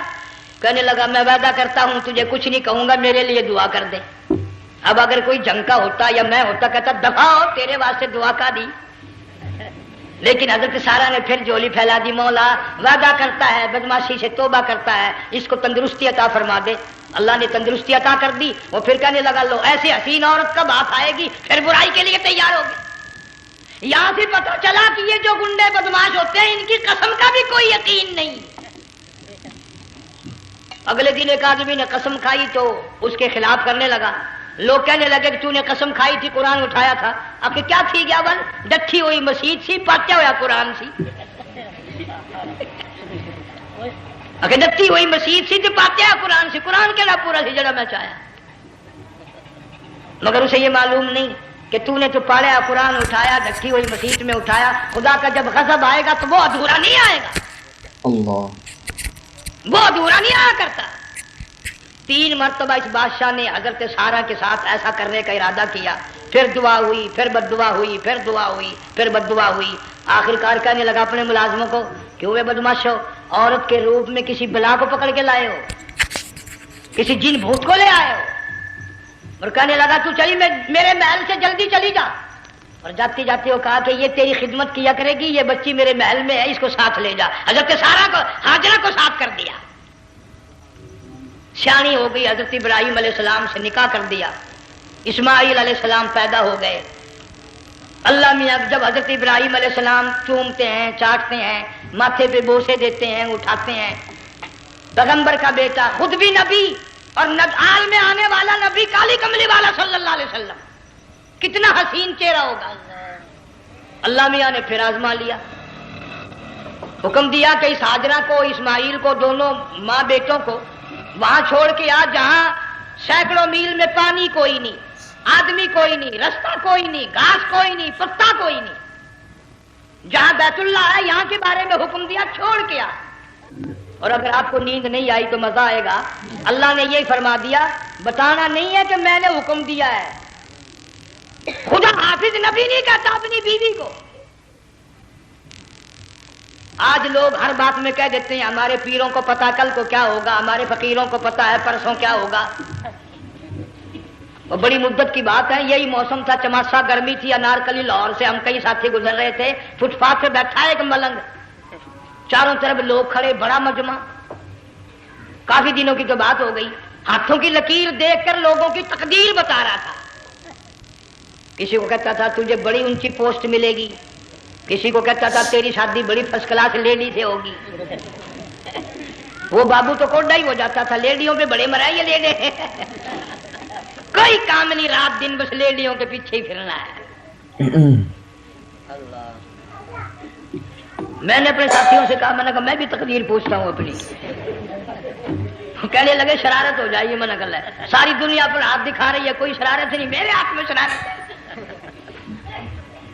کہنے لگا میں وعدہ کرتا ہوں تجھے کچھ نہیں کہوں گا، میرے لیے دعا کر دے۔ اب اگر کوئی جنگ کا ہوتا یا میں ہوتا کہتا دفع ہو، تیرے واسطے دعا کا دی۔ لیکن حضرت سارہ نے پھر جولی پھیلا دی، مولا وعدہ کرتا ہے، بدماشی سے توبہ کرتا ہے، اس کو تندرستی عطا فرما دے۔ اللہ نے تندرستی عطا کر دی۔ وہ پھر کہنے لگا لو ایسی حسین عورت کب ہاتھ آئے گی، پھر برائی کے لیے تیار ہوگی۔ یہاں سے پتہ چلا کہ یہ جو گنڈے بدماش ہوتے ہیں ان کی قسم کا بھی کوئی یقین نہیں۔ اگلے دن ایک آدمی نے قسم کھائی تو اس کے خلاف کرنے لگا۔ لوگ کہنے لگے کہ تو نے قسم کھائی تھی، قرآن اٹھایا تھا، اب کہ کیا تھی گیا بل ڈٹھی ہوئی مسجد سی، پاٹیا ہوا قرآن سی۔ اگر ڈٹھی ہوئی مسجد سی تو پاٹیا قرآن سی، قرآن کے نہ پورا سی جڑا میں چاہیا، مگر اسے یہ معلوم نہیں کہ تو نے تو پاڑیا قرآن اٹھایا، ڈٹھی ہوئی مسجد میں اٹھایا۔ خدا کا جب غضب آئے گا تو وہ ادھورا نہیں آئے گا، اللہ وہ ادھورا نہیں آیا کرتا۔ 3 مرتبہ اس بادشاہ نے حضرت سارہ کے ساتھ ایسا کرنے کا ارادہ کیا، پھر دعا ہوئی، پھر بد دعا ہوئی، پھر دعا ہوئی، پھر بد دعا ہوئی۔ آخر کار کہنے لگا اپنے ملازموں کو کہ ہوئے بدماشو، عورت کے روپ میں کسی بلا کو پکڑ کے لائے ہو، کسی جن بھوت کو لے آئے ہو، اور کہنے لگا تو چلی میرے محل سے جلدی چلی جا۔ اور جاتی جاتی وہ کہا کہ یہ تیری خدمت کیا کرے گی، یہ بچی میرے محل میں ہے، اس کو ساتھ لے جا۔ حضرت سارہ کو ہاجرہ کو ساتھ کر دیا، سیانی ہو گئی، حضرت ابراہیم علیہ السلام سے نکاح کر دیا، اسماعیل علیہ السلام پیدا ہو گئے۔ اللہ میاں جب حضرت ابراہیم علیہ السلام چومتے ہیں، چاٹتے ہیں، ماتھے پہ بوسے دیتے ہیں، اٹھاتے ہیں، پیغمبر کا بیٹا خود بھی نبی اور آل میں آنے والا نبی کالی کملی والا صلی اللہ علیہ وسلم، کتنا حسین چہرہ ہوگا۔ اللہ میاں نے پھر آزما لیا، حکم دیا کہ اس ہاجرہ کو، اسماعیل کو، دونوں ماں بیٹوں کو وہاں چھوڑ کے آ جہاں سینکڑوں میل میں پانی کوئی نہیں، آدمی کوئی نہیں، رستہ کوئی نہیں، گھاس کوئی نہیں، پتا کوئی نہیں، جہاں بیت اللہ ہے یہاں کے بارے میں حکم دیا چھوڑ کے آ۔ اور اگر آپ کو نیند نہیں آئی تو مزہ آئے گا، اللہ نے یہ فرما دیا بتانا نہیں ہے کہ میں نے حکم دیا ہے، خدا حافظ نبی نہیں کہتا اپنی بیوی کو۔ آج لوگ ہر بات میں کہہ دیتے ہیں ہمارے پیروں کو پتا کل کو کیا ہوگا، ہمارے فقیروں کو پتا ہے پرسوں کیا ہوگا۔ اور بڑی مدت کی بات ہے، یہی موسم تھا، چماسا گرمی تھی، انارکلی لاہور سے ہم کئی ساتھی گزر رہے تھے، فٹ پاتھ پہ بیٹھا ہے ایک ملنگ، چاروں طرف لوگ کھڑے، بڑا مجمع، کافی دنوں کی تو بات ہو گئی، ہاتھوں کی لکیر دیکھ کر لوگوں کی تقدیر بتا رہا تھا۔ کسی کو کہتا تھا تجھے بڑی اونچی پوسٹ ملے گی، کسی کو کہتا تھا تیری شادی بڑی فرسٹ کلاس لیڈی سے ہوگی۔ وہ بابو تو کوڈا ہی ہو جاتا تھا، لیڈیوں پہ بڑے مرائیے لیڈے کوئی کام نہیں، رات دن بس لیڈیوں کے پیچھے ہی پھرنا ہے۔ میں نے اپنے ساتھیوں سے کہا، میں نے کہا میں بھی تقدیر پوچھتا ہوں اپنی۔ کہنے لگے شرارت ہو جائے، یہ منع کر ہے، ساری دنیا پر ہاتھ دکھا رہی ہے، کوئی شرارت نہیں، میرے ہاتھ میں شرارت ہے۔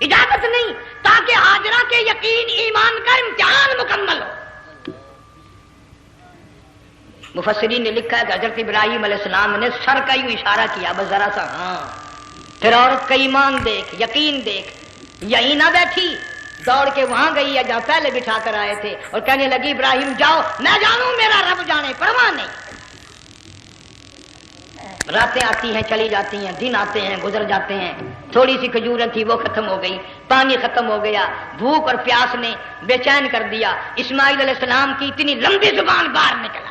اجازت نہیں، تاکہ حاجرہ کے یقین ایمان کا امتحان مکمل ہو۔ مفسرین نے لکھا ہے کہ حضرت ابراہیم علیہ السلام نے سر کا یوں اشارہ کیا، بس ذرا سا، ہاں، پھر عورت کا ایمان دیکھ، یقین دیکھ، یہیں نہ بیٹھی، دوڑ کے وہاں گئی ہے جہاں پہلے بٹھا کر آئے تھے، اور کہنے لگی ابراہیم جاؤ، میں جانوں میرا رب جانے، پرواہ نہیں۔ راتیں آتی ہیں چلی جاتی ہیں، دن آتے ہیں گزر جاتے ہیں، تھوڑی سی کھجوریں تھی وہ ختم ہو گئی، پانی ختم ہو گیا، بھوک اور پیاس نے بے چین کر دیا، اسماعیل علیہ السلام کی اتنی لمبی زبان باہر نکلا،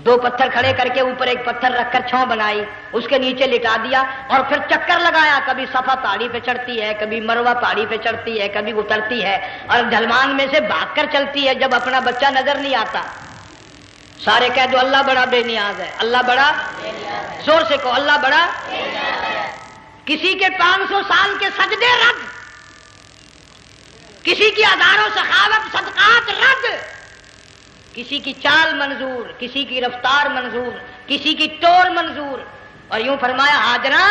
دو پتھر کھڑے کر کے اوپر ایک پتھر رکھ کر چھاؤں بنائی، اس کے نیچے لٹا دیا، اور پھر چکر لگایا، کبھی صفا پہاڑی پہ چڑھتی ہے، کبھی مروہ پہاڑی پہ چڑھتی ہے، کبھی اترتی ہے، اور ڈھلوان میں سے بھاگ کر چلتی ہے جب اپنا بچہ نظر نہیں آتا۔ سارے کہہ دو اللہ بڑا بے نیاز ہے، اللہ بڑا، زور سے کہو اللہ بڑا۔ کسی کے 500 سال کے سجدے رد، کسی کی ہزاروں سخاوت صدقات رد، کسی کی چال منظور، کسی کی رفتار منظور، کسی کی ٹور منظور، اور یوں فرمایا ہاجرہ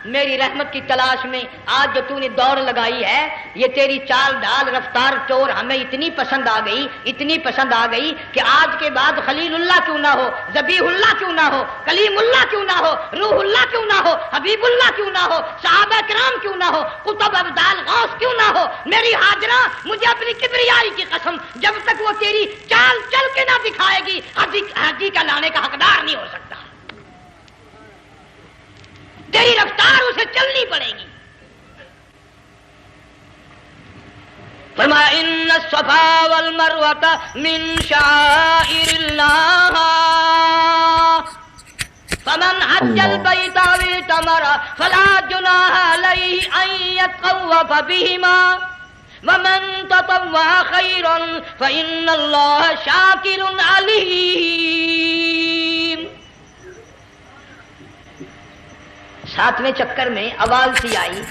میری رحمت کی تلاش میں آج جو تو نے دوڑ لگائی ہے، یہ تیری چال ڈال رفتار ٹور ہمیں اتنی پسند آ گئی، اتنی پسند آ گئی کہ آج کے بعد خلیل اللہ کیوں نہ ہو، ذبیح اللہ کیوں نہ ہو، کلیم اللہ کیوں نہ ہو، روح اللہ کیوں نہ ہو، حبیب اللہ کیوں نہ ہو، صحابہ کرام کیوں نہ ہو، قطب ابدال غوث کیوں نہ ہو، میری ہاجرہ مجھے اپنی کبریائی کی قسم جب تک وہ تیری چال چل کے نہ دکھائے گی حاجی کا لانے کا حقدار نہیں ہو سکتا، تیری رفتار اسے چلنی پڑے گی۔ فرمایا ان الصفا والمروۃ من شعائر اللہ فمن حج البیت او اعتمر فلا جناح علیہ ان یطوف بہما ومن تطوع خیرا فإن اللہ شاکر علیم۔ 7ویں چکر میں آواز سی آئی،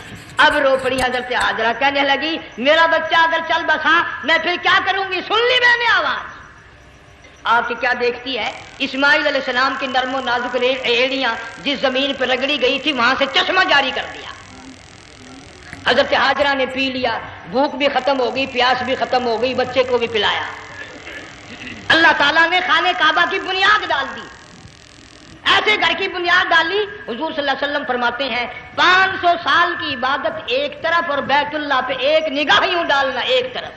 اب رو پڑی حضرت حاجرہ، کہنے لگی میرا بچہ اگر چل بسا میں پھر کیا کروں گی، سن لی میں نے آواز۔ آپ کی کیا دیکھتی ہے، اسماعیل علیہ السلام کی نرم و نازک ایڑیاں جس زمین پہ رگڑی گئی تھی وہاں سے چشمہ جاری کر دیا، حضرت حاجرہ نے پی لیا، بھوک بھی ختم ہو گئی، پیاس بھی ختم ہو گئی، بچے کو بھی پلایا۔ اللہ تعالیٰ نے خانہ کعبہ کی بنیاد ڈال دی، ایسے گھر کی بنیاد ڈالی، حضور صلی اللہ علیہ وسلم فرماتے ہیں 500 سال کی عبادت ایک طرف اور بیت اللہ پہ ایک نگاہ یوں ڈالنا ایک طرف،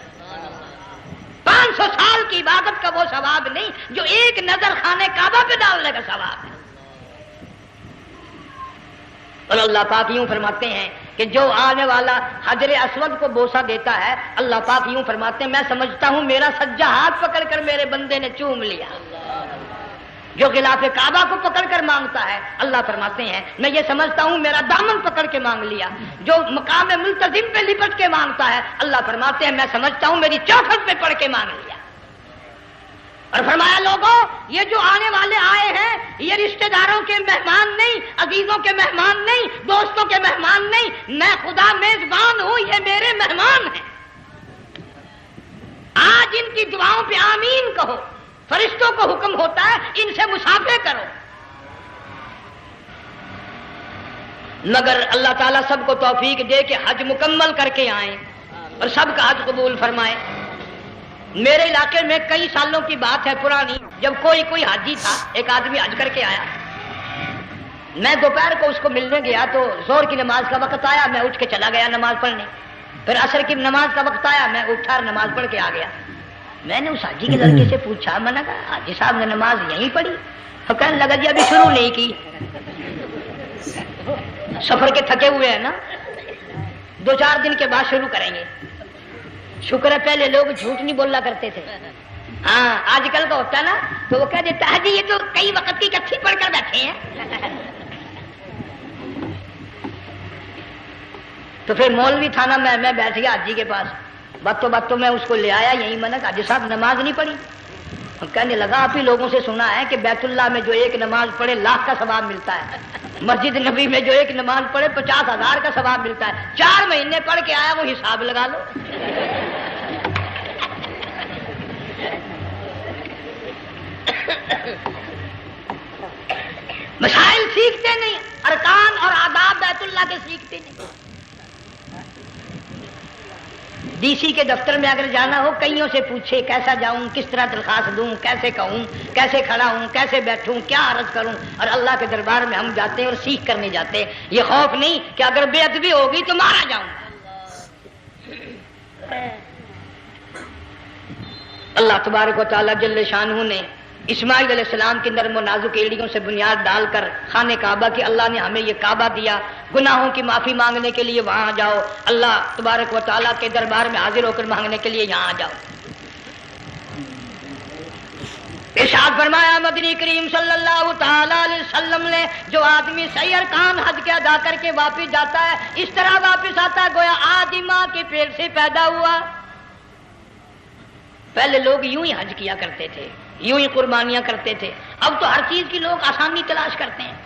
500 سال کی عبادت کا وہ ثواب نہیں جو ایک نظر خانہ کعبہ پہ ڈالنے کا ثواب ہے۔ اور اللہ پاک یوں فرماتے ہیں کہ جو آنے والا حجر اسود کو بوسہ دیتا ہے، اللہ پاک یوں فرماتے ہیں میں سمجھتا ہوں میرا سجا ہاتھ پکڑ کر میرے بندے نے چوم لیا۔ جو غلاف کعبہ کو پکڑ کر مانگتا ہے، اللہ فرماتے ہیں میں یہ سمجھتا ہوں میرا دامن پکڑ کے مانگ لیا۔ جو مقام ملتزم پہ لپٹ کے مانگتا ہے، اللہ فرماتے ہیں میں سمجھتا ہوں میری چوکھٹ پہ پڑھ کے مانگ لیا۔ اور فرمایا لوگوں یہ جو آنے والے آئے ہیں یہ رشتہ داروں کے مہمان نہیں، عزیزوں کے مہمان نہیں، دوستوں کے مہمان نہیں، میں خدا میزبان ہوں، یہ میرے مہمان ہیں۔ آج ان کی دعاؤں پہ آمین کہو، فرشتوں کو حکم ہوتا ہے ان سے مصافحہ کرو، مگر اللہ تعالیٰ سب کو توفیق دے کہ حج مکمل کر کے آئیں اور سب کا حج قبول فرمائے۔ میرے علاقے میں کئی سالوں کی بات ہے پرانی، جب کوئی حاجی تھا، ایک آدمی حج کر کے آیا، میں دوپہر کو اس کو ملنے گیا تو ظہر کی نماز کا وقت آیا، میں اٹھ کے چلا گیا نماز پڑھنے، پھر عصر کی نماز کا وقت آیا، میں اٹھا اور نماز پڑھ کے آ گیا۔ میں نے اس حاجی کے لڑکے سے پوچھا، میں نے کہا حاجی صاحب نے نماز یہیں پڑھی؟ تو کہنے لگا جی ابھی شروع نہیں کی، سفر کے تھکے ہوئے ہیں نا، 2-4 دن کے بعد شروع کریں گے۔ شکر ہے پہلے لوگ جھوٹ نہیں بولا کرتے تھے، ہاں آج کل کا ہوتا ہے نا تو وہ کہہ دیتا ہے جی یہ تو کئی وقت کی کچھی پڑھ کر بیٹھے ہیں۔ تو پھر مولوی تھا نا، میں بیٹھ گیا حاجی کے پاس، باتوں میں اس کو لے آیا، یہی میں نے کہا حاجی صاحب نماز نہیں پڑھی؟ کہنے لگا آپ ہی لوگوں سے سنا ہے کہ بیت اللہ میں جو ایک نماز پڑھے لاکھ کا ثواب ملتا ہے، مسجد نبی میں جو ایک نماز پڑھے 50,000 کا ثواب ملتا ہے، 4 مہینے پڑھ کے آیا، وہ حساب لگا لو۔ مسائل سیکھتے نہیں، ارکان اور آداب بیت اللہ کے سیکھتے نہیں۔ ڈی سی کے دفتر میں اگر جانا ہو کئیوں سے پوچھے کیسا جاؤں، کس طرح درخواست دوں، کیسے کہوں، کیسے کھڑا ہوں، کیسے بیٹھوں، کیا عرض کروں، اور اللہ کے دربار میں ہم جاتے ہیں اور سیکھ کرنے جاتے ہیں۔ یہ خوف نہیں کہ اگر بے ادبی ہوگی تو مارا جاؤں گا۔ اللہ تبارک و تعالیٰ جل شانہ نے اسماعیل علیہ السلام کی نرم و نازک ایڑیوں سے بنیاد ڈال کر خانہ کعبہ کی، اللہ نے ہمیں یہ کعبہ دیا، گناہوں کی معافی مانگنے کے لیے وہاں جاؤ، اللہ تبارک و تعالیٰ کے دربار میں حاضر ہو کر مانگنے کے لیے یہاں جاؤ۔ ارشاد فرمایا مدنی کریم صلی اللہ تعالی علیہ وسلم نے، جو آدمی صحیح ارکان حج کے ادا کر کے واپس جاتا ہے اس طرح واپس آتا گویا آج ہی ماں کے پیٹ سے پیدا ہوا۔ پہلے لوگ یوں ہی حج کیا کرتے تھے، یوں ہی قربانیاں کرتے تھے، اب تو ہر چیز کی لوگ آسانی تلاش کرتے ہیں۔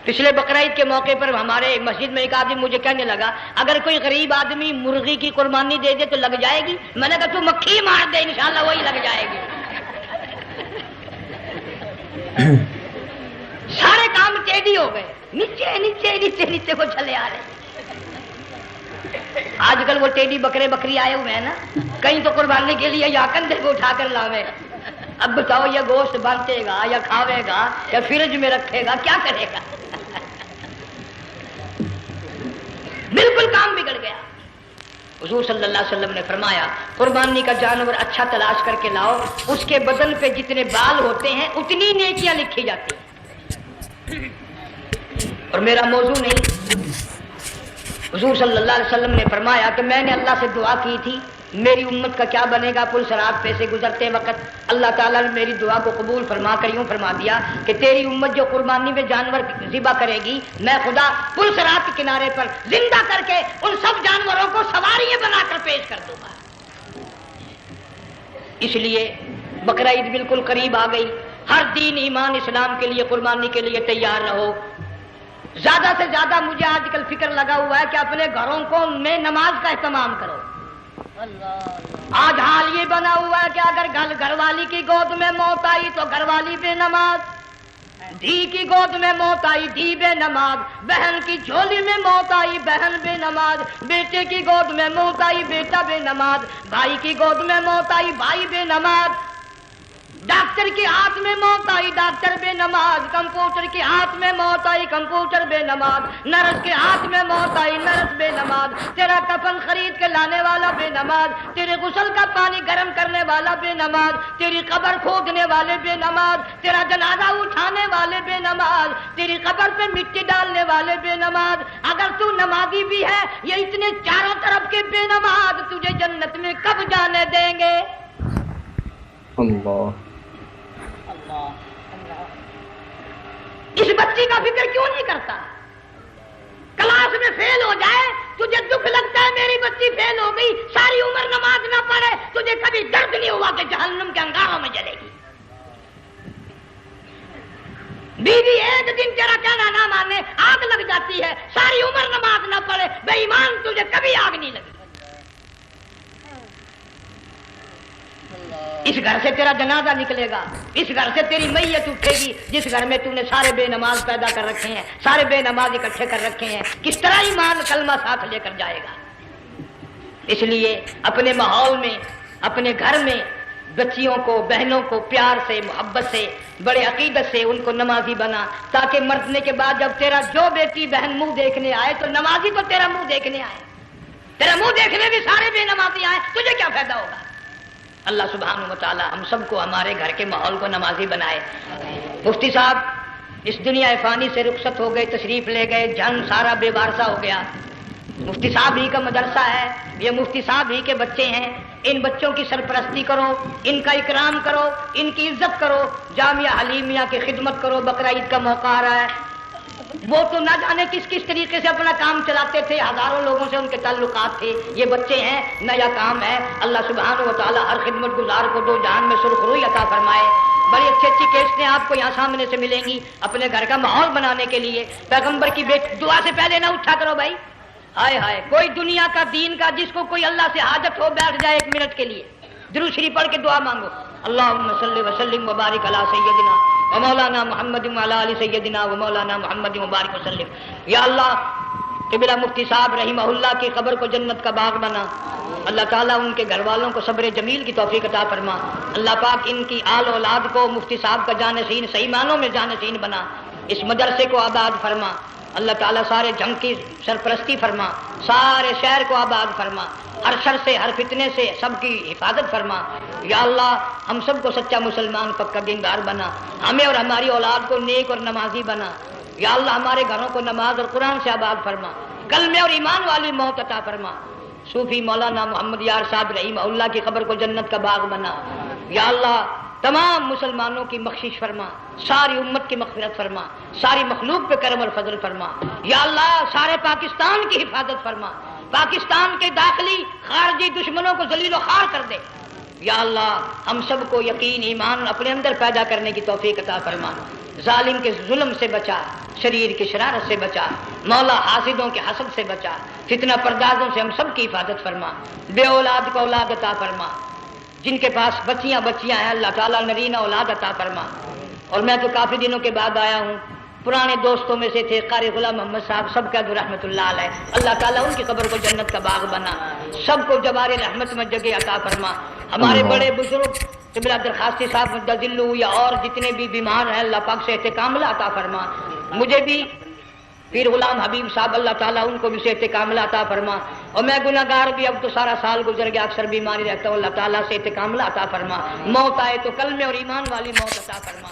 پچھلے بقرعید کے موقع پر ہمارے مسجد میں ایک آدمی مجھے کہنے لگا اگر کوئی غریب آدمی مرغی کی قربانی دے دے تو لگ جائے گی؟ میں نے کہا تو مکھی مار دے انشاءاللہ وہی لگ جائے گی۔ سارے کام ٹیڑھی ہو گئے، نیچے نیچے نیچے نیچے کو چلے آ رہے ہیں۔ آج کل وہ ٹیڑھی بکرے بکری آئے ہوئے ہیں نا، کہیں تو قربانی کے لیے یا کندھے کو اٹھا کر لاوے۔ اب بتاؤ یہ گوشت بانٹے گا یا کھاوے گا یا فریج میں رکھے گا، کیا کرے گا؟ بالکل کام بگڑ گیا۔ حضور صلی اللہ علیہ وسلم نے فرمایا قربانی کا جانور اچھا تلاش کر کے لاؤ، اس کے بدن پہ جتنے بال ہوتے ہیں اتنی نیکیاں لکھی جاتی ہیں۔ اور میرا موضوع نہیں، حضور صلی اللہ علیہ وسلم نے فرمایا کہ میں نے اللہ سے دعا کی تھی میری امت کا کیا بنے گا۔ پل صراط پہ سے گزرتے وقت اللہ تعالیٰ نے میری دعا کو قبول فرما کر یوں فرما دیا کہ تیری امت جو قربانی میں جانور ذبح کرے گی میں خدا پل صراط کے کنارے پر زندہ کر کے ان سب جانوروں کو سواریاں بنا کر پیش کر دوں گا۔ اس لیے بقرعید بالکل قریب آ گئی، ہر دین ایمان اسلام کے لیے قربانی کے لیے تیار رہو۔ زیادہ سے زیادہ مجھے آج کل فکر لگا ہوا ہے کہ اپنے گھروں کو میں نماز کا اہتمام کرو۔ آج حال یہ بنا ہوا ہے کہ اگر گھر والی کی گود میں موت آئی تو گھر والی بے نماز، دھی کی گود میں موت آئی دھی بے نماز، بہن کی جھولی میں موت آئی بہن بے نماز، بیٹے کی گود میں موت آئی بیٹا بے نماز، بھائی کی گود میں موت آئی بھائی بے نماز، ڈاکٹر کے ہاتھ میں موت آئی ڈاکٹر بے نماز، کمپیوٹر کے ہاتھ میں موت آئی کمپیوٹر بے نماز، نرس کے ہاتھ میں موت آئی نرس بے نماز، تیرا کفن خرید کے لانے والا بے نماز، تیرے غسل کا پانی گرم کرنے والا بے نماز، تیری قبر کھودنے والے بے نماز، تیرا جنازہ اٹھانے والے بے نماز، تیری قبر پہ مٹی ڈالنے والے بے نماز۔ اگر تو نمازی بھی ہے یہ اتنے چاروں طرف کے بے نماز تجھے جنت میں کب جانے دیں گے؟ اللہ اس بچی کا فکر کیوں نہیں کرتا؟ کلاس میں فیل ہو جائے تجھے دکھ لگتا ہے میری بچی فیل ہو گئی، ساری عمر نماز نہ پڑھے تجھے کبھی درد نہیں ہوا کہ جہنم کے انگاروں میں جلے گی۔ بیوی ایک دن تیرا کہنا نہ مانے آگ لگ جاتی ہے، ساری عمر نماز نہ پڑھے بے ایمان تجھے کبھی آگ نہیں لگی۔ اس گھر سے تیرا جنازہ نکلے گا، اس گھر سے تیری میت اٹھے گی جس گھر میں تو نے سارے بے نماز پیدا کر رکھے ہیں، سارے بے نماز اکٹھے کر رکھے ہیں، کس طرح ایمان کلمہ ساتھ لے کر جائے گا؟ اس لیے اپنے ماحول میں اپنے گھر میں بچیوں کو بہنوں کو پیار سے محبت سے بڑے عقیدت سے ان کو نمازی بنا، تاکہ مرنے کے بعد جب تیرا جو بیٹی بہن منہ دیکھنے آئے تو نمازی تو تیرا منہ دیکھنے آئے، تیرا منہ دیکھنے بھی سارے بے نمازی آئے، تجھے کیا فائدہ ہوگا؟ اللہ سبحانہ و تعالی ہم سب کو ہمارے گھر کے ماحول کو نمازی بنائے۔ مفتی صاحب اس دنیا فانی سے رخصت ہو گئے، تشریف لے گئے، جان سارا بے وارثہ ہو گیا۔ مفتی صاحب ہی کا مدرسہ ہے، یہ مفتی صاحب ہی کے بچے ہیں، ان بچوں کی سرپرستی کرو، ان کا اکرام کرو، ان کی عزت کرو، جامعہ حلیمیہ کی خدمت کرو۔ بقرعید کا موقع آ رہا ہے، وہ تو نہ جانے کس کس طریقے سے اپنا کام چلاتے تھے، ہزاروں لوگوں سے ان کے تعلقات تھے، یہ بچے ہیں نیا کام ہے۔ اللہ سبحانہ و تعالی ہر خدمت گزار کو دو جہان میں سرخ روی عطا فرمائے۔ بڑی اچھی اچھی کیسٹیں آپ کو یہاں سامنے سے ملیں گی اپنے گھر کا ماحول بنانے کے لیے۔ پیغمبر کی دعا سے پہلے نہ اٹھا کرو بھائی، ہائے ہائے کوئی دنیا کا دین کا جس کو کوئی اللہ سے حاجت ہو بیٹھ جائے ایک منٹ کے لیے، درود شریف پڑھ کے دعا مانگو۔ اللہم صلی وسلم وبارک علی سیدنا و مولانا محمد وعلی آل سیدنا و مولانا محمد وبارک وسلم۔ یا اللہ قبلہ مفتی صاحب رحمہ اللہ کی قبر کو جنت کا باغ بنا، اللہ تعالیٰ ان کے گھر والوں کو صبر جمیل کی توفیق عطا فرما، اللہ پاک ان کی آل اولاد کو مفتی صاحب کا جانشین صحیح معنوں میں جانشین بنا، اس مدرسے کو آباد فرما، اللہ تعالیٰ سارے جنگ کی سرپرستی فرما، سارے شہر کو آباد فرما، ہر شر سے ہر فتنے سے سب کی حفاظت فرما، یا اللہ ہم سب کو سچا مسلمان پکا دیندار بنا، ہمیں اور ہماری اولاد کو نیک اور نمازی بنا، یا اللہ ہمارے گھروں کو نماز اور قرآن سے آباد فرما، کلمے اور ایمان والی موت عطا فرما، صوفی مولانا محمد یار صاحب رحمہ اللہ کی قبر کو جنت کا باغ بنا، یا اللہ تمام مسلمانوں کی بخشش فرما، ساری امت کی مغفرت فرما، ساری مخلوق پہ کرم اور فضل فرما، یا اللہ سارے پاکستان کی حفاظت فرما، پاکستان کے داخلی خارجی دشمنوں کو ذلیل و خوار کر دے، یا اللہ ہم سب کو یقین ایمان اپنے اندر پیدا کرنے کی توفیق عطا فرما، ظالم کے ظلم سے بچا، شریر کی شرارت سے بچا، مولا حاسدوں کے حسد سے بچا، فتنہ پردازوں سے ہم سب کی حفاظت فرما، بے اولاد کو اولاد عطا فرما، جن کے پاس بچیاں ہیں اللہ تعالیٰ نرینہ اولاد عطا فرما۔ اور میں تو کافی دنوں کے بعد آیا ہوں، پرانے دوستوں میں سے تھے قاری غلام محمد صاحب، سب کا رحمت اللہ علیہ، اللہ تعالیٰ ان کی قبر کو جنت کا باغ بنا، سب کو جبار رحمت میں جگہ عطا فرما، ہمارے بڑے بزرگ قبلہ درخواستی صاحب مدذلو یا اور جتنے بھی بیمار ہیں اللہ پاک سے کاملہ عطا فرما، مجھے بھی پیر غلام حبیب صاحب اللہ تعالیٰ ان کو بھی صحت کاملہ عطا فرما، اور میں گناہ گار بھی اب تو سارا سال گزر گیا، اکثر بیماری رہتا ہوں، اللہ تعالیٰ صحت کاملہ عطا فرما، موت آئے تو کلمے اور ایمان والی موت عطا فرما۔